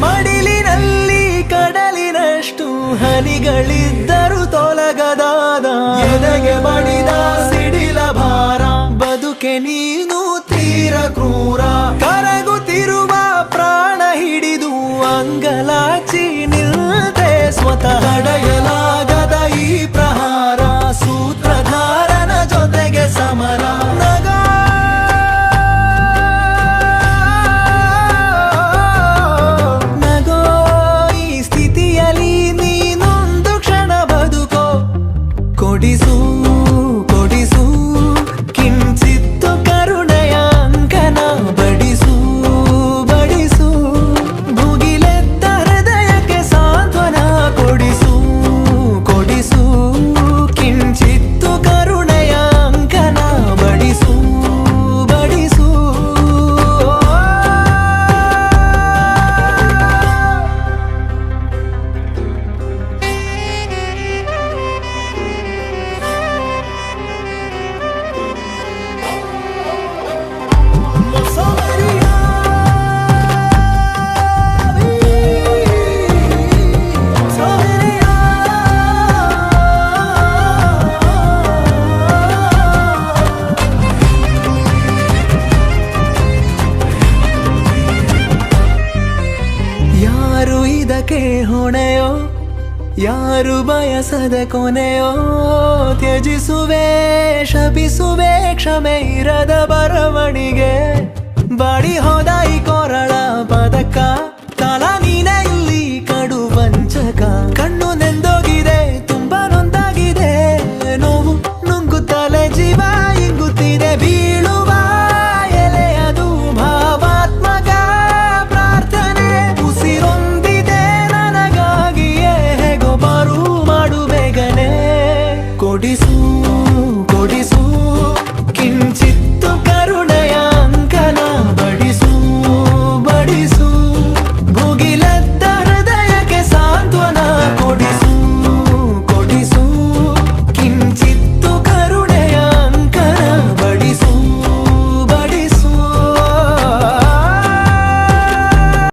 ಮಡಿಲಿನಲ್ಲಿ ಕಡಲಿನಷ್ಟು ಹನಿಗಳಿದ್ದರು ತೊಲಗದಾದ ಎದೆಗೆ ಬಡಿದ ಸಿಡಿಲ ಭಾರ ಬದುಕೆ ನೀನು ತೀರ ಕ್ರೂರ ಕರಗುತ್ತಿರುವ ಪ್ರಾಣ ಹಿಡಿದು ಅಂಗಲಾಚಿ ನಿಲ್ತೆ ಸ್ವತಃ ತಡೆಯಲಾಗದ ಈ ಪ್ರಹಾರ ಸೂತ್ರಧಾರನ ಜೊತೆಗೆ ಸಮರ ಕೊಡಿಸು ಕೊಡಿಸು ಕಿಂಚಿತ್ತು ಕರುಣೆಯ ಅಂಕನ ಬಡಿಸು ಬಡಿಸು ಭುಗಿಲೆತ್ತ ಹೃದಯಕ್ಕೆ ಸಾಂತ್ವನ ಕೊಡಿಸು ಕೊಡಿಸು ಕಿಂಚಿತ್ತು ಕರುಣೆಯ ಅಂಕನ ಬಡಿಸು ಬಡಿಸು ಯಾರು ಇದಕ್ಕೆ ಹೊಣೆಯೋ ಯಾರು ಬಯಸದ ಕೊನೆಯೋ ತ್ಯಜಿಸುವೆ ಶಪಿಸುವೆ ಕ್ಷಮೆ ಇರದ ಬರವಣಿಗೆ ಬಾಡಿ ಹೋದ ಈ